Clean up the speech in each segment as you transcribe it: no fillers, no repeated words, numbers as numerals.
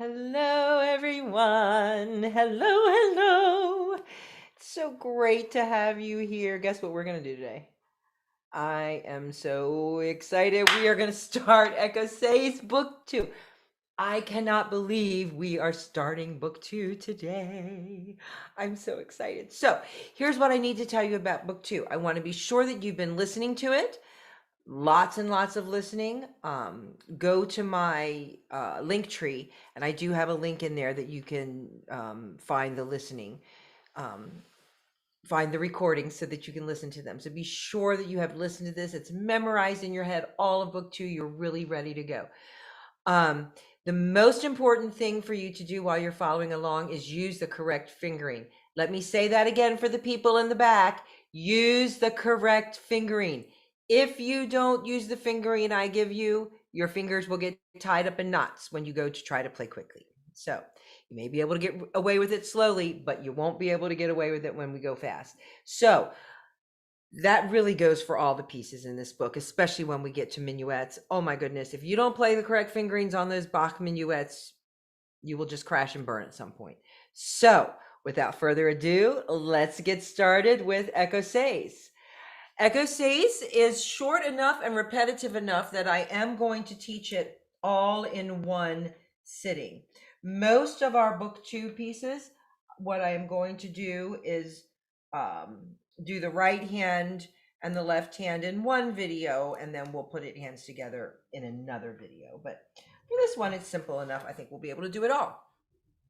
Hello, everyone. Hello, hello. It's so great to have you here. Guess what we're going to do today? I am so excited. We are going to start Ecossaise book 2. I cannot believe we are starting book 2 today. I'm so excited. So, here's what I need to tell you about book 2. I want to be sure that you've been listening to it. Lots and lots of listening. Go to my link tree, and I do have a link in there that you can find the listening, um, find the recordings so that you can listen to them. So be sure that you have listened to this. It's memorized in your head, all of book 2. You're really ready to go. The most important thing for you to do while you're following along is use the correct fingering. Let me say that again for the people in the back. Use the correct fingering. If you don't use the fingering I give you, your fingers will get tied up in knots when you go to try to play quickly. So you may be able to get away with it slowly, but you won't be able to get away with it when we go fast. So that really goes for all the pieces in this book, especially when we get to minuets. Oh my goodness, if you don't play the correct fingerings on those Bach minuets, you will just crash and burn at some point. So without further ado, let's get started with Ecossaise. Ecossaise is short enough and repetitive enough that I am going to teach it all in one sitting. Most of our book 2 pieces, what I am going to do is do the right hand and the left hand in one video, and then we'll put it hands together in another video. But for this one, it's simple enough. I think we'll be able to do it all.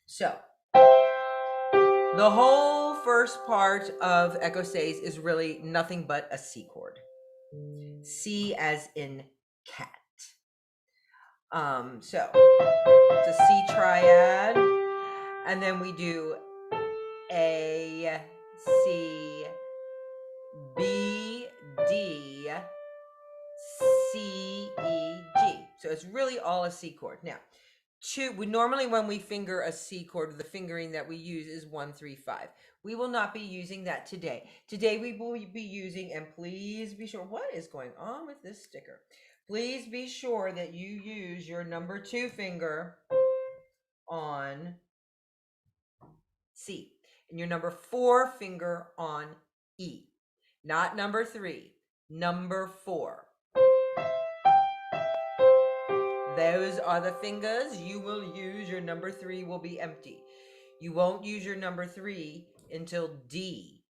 So the whole first part of Ecossaise is really nothing but a C chord. C as in cat. So it's a C triad, and then we do A, C, B, D, C, E, G. So it's really all a C chord. Now, we normally, when we finger a C chord, the fingering that we use is 1, 3, 5. We will not be using that today. Today we will be using, and please be sure, what is going on with this sticker? Please be sure that you use your number 2 finger on C and your number 4 finger on E. Not number 3, number 4. Those are the fingers you will use. Your number 3 will be empty. You won't use your number 3 until D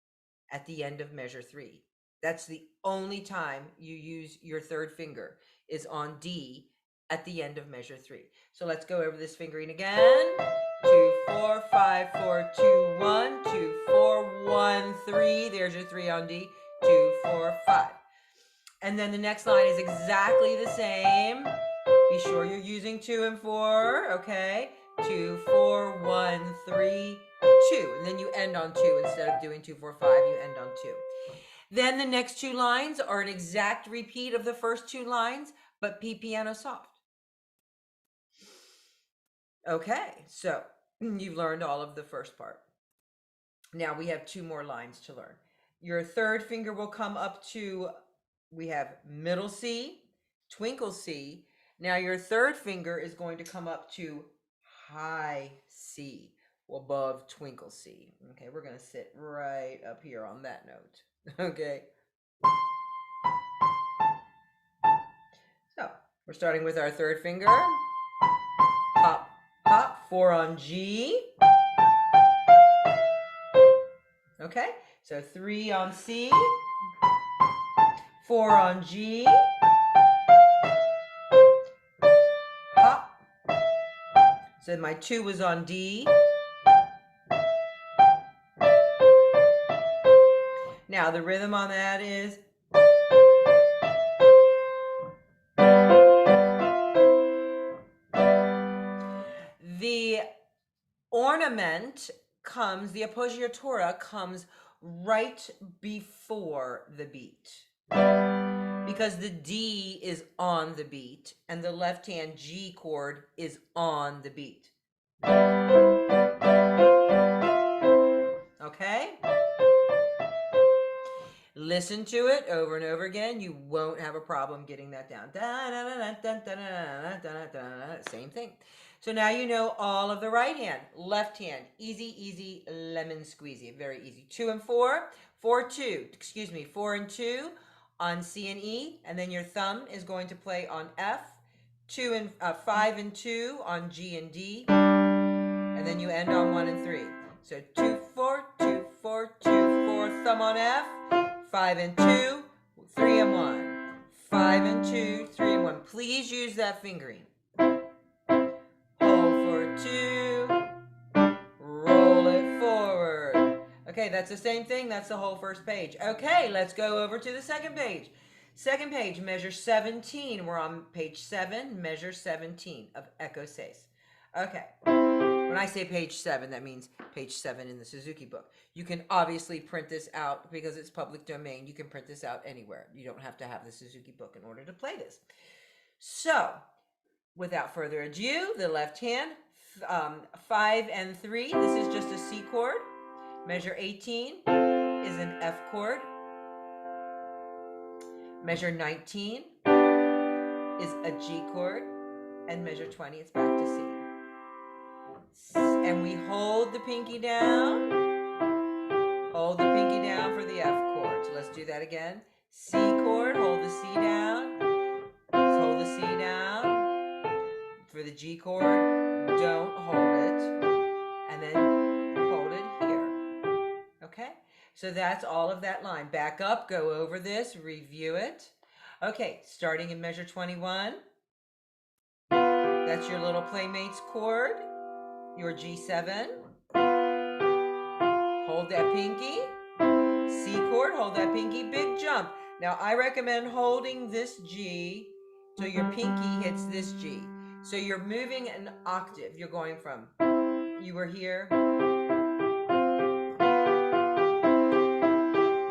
at the end of measure 3. That's the only time you use your third finger, is on D at the end of measure 3. So let's go over this fingering again. 2, 4, 5, 4, 2, 1, 2, 4, 1, 3. There's your 3 on D. 2, 4, 5. And then the next line is exactly the same. Be sure you're using 2 and 4, okay? 2, 4, 1, 3, 2. And then you end on 2. Instead of doing 2, 4, 5, you end on 2. Then the next 2 lines are an exact repeat of the first 2 lines, but P piano soft. Okay, so you've learned all of the first part. Now we have 2 more lines to learn. Your third finger will come up to, we have middle C, twinkle C. Now your third finger is going to come up to high C, above twinkle C. Okay, we're going to sit right up here on that note. Okay. So we're starting with our third finger. Pop, pop, 4 on G. Okay, so 3 on C, 4 on G, pop. So my 2 was on D. Now the rhythm on that is the ornament comes, the appoggiatura comes right before the beat, because the D is on the beat and the left hand G chord is on the beat. Okay? Listen to it over and over again. You won't have a problem getting that down. Same thing. So now you know all of the right hand. Left hand, easy, easy, lemon squeezy. Very easy. 2 and 4. 4, 2. Excuse me, 4 and 2 on C and E. And then your thumb is going to play on F. 5 and 2 on G and D. And then you end on 1 and 3. So 2, 4, 2, 4, 2, 4, thumb on F. 5 and 2, 3 and 1. 5 and 2, 3 and 1. Please use that fingering. Hold for 2. Roll it forward. Okay, that's the same thing. That's the whole first page. Okay, let's go over to the second page. Second page, measure 17. We're on page 7, measure 17 of Ecossaise. Okay. When I say page 7, that means page 7 in the Suzuki book. You can obviously print this out because it's public domain. You can print this out anywhere. You don't have to have the Suzuki book in order to play this. So, without further ado, the left hand, 5 and 3. This is just a C chord. Measure 18 is an F chord. Measure 19 is a G chord. And measure 20, it's back to C. And we hold the pinky down. Hold the pinky down for the F chord. So let's do that again. C chord, hold the C down. Let's hold the C down. For the G chord, don't hold it. And then hold it here. Okay? So that's all of that line. Back up, go over this, review it. Okay, starting in measure 21. That's your little Playmates chord. Your G7, hold that pinky, C chord, hold that pinky, big jump. Now I recommend holding this G till your pinky hits this G. So you're moving an octave. You're going from, you were here.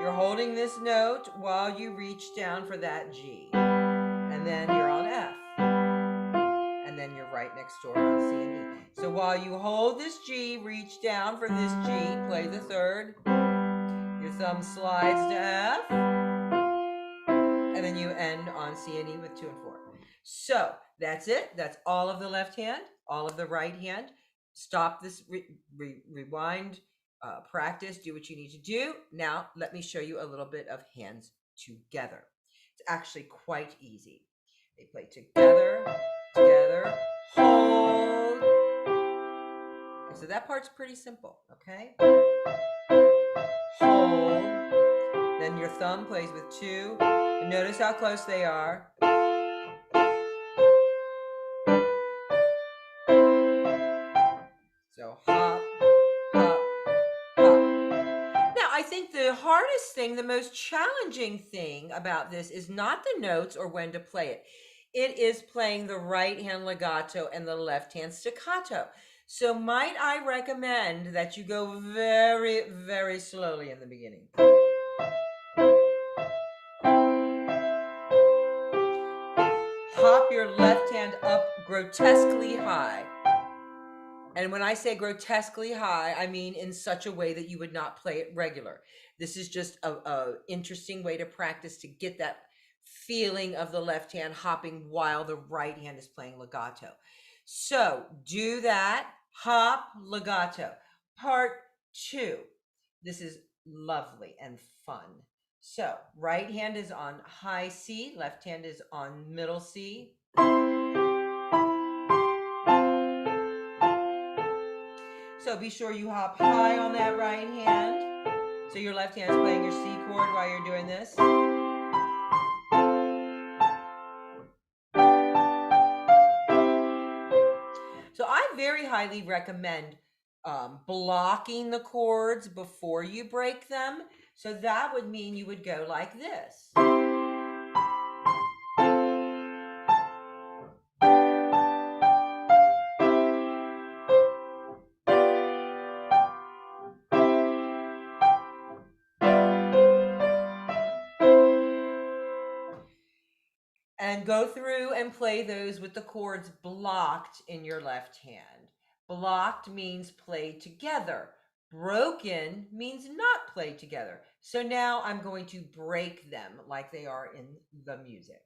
You're holding this note while you reach down for that G. And then you're on F. And then you're right next door on C and E. So while you hold this G, reach down for this G, play the third. Your thumb slides to F. And then you end on C and E with 2 and 4. So that's it. That's all of the left hand, all of the right hand. Stop this, rewind, practice, do what you need to do. Now let me show you a little bit of hands together. It's actually quite easy. They play together, together, hold. So that part's pretty simple, okay? Hold. Then your thumb plays with 2. And notice how close they are. So hop, hop, hop. Now, I think the hardest thing, the most challenging thing about this is not the notes or when to play it. It is playing the right hand legato and the left hand staccato. So might I recommend that you go very, very slowly in the beginning. Hop your left hand up grotesquely high. And when I say grotesquely high, I mean in such a way that you would not play it regular. This is just a interesting way to practice to get that feeling of the left hand hopping while the right hand is playing legato. So do that, hop, legato. Part 2. This is lovely and fun. So right hand is on high C, left hand is on middle C. So be sure you hop high on that right hand. So your left hand is playing your C chord while you're doing this. So I very highly recommend blocking the chords before you break them. So that would mean you would go like this. And go through and play those with the chords blocked in your left hand. Blocked means played together. Broken means not played together. So now I'm going to break them like they are in the music.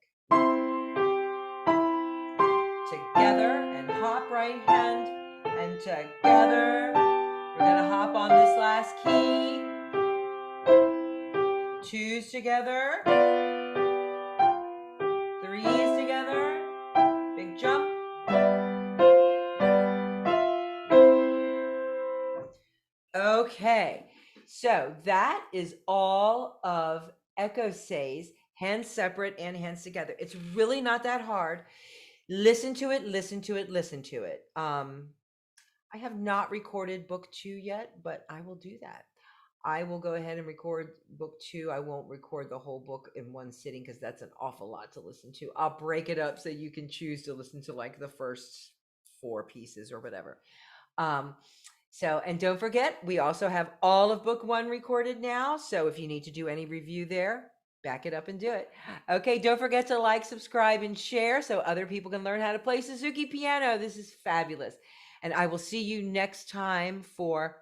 Together and hop right hand and together. We're gonna hop on this last key. Twos together. Threes together. Big jump. Okay, so that is all of Ecossaise, hands separate and hands together. It's really not that hard. Listen to it, listen to it, listen to it. I have not recorded book 2 yet, but I will do that. I will go ahead and record book 2. I won't record the whole book in one sitting because that's an awful lot to listen to. I'll break it up so you can choose to listen to like the first 4 pieces or whatever. So, and don't forget, we also have all of book 1 recorded now. So if you need to do any review there, back it up and do it. Okay, don't forget to like, subscribe, and share so other people can learn how to play Suzuki piano. This is fabulous. And I will see you next time for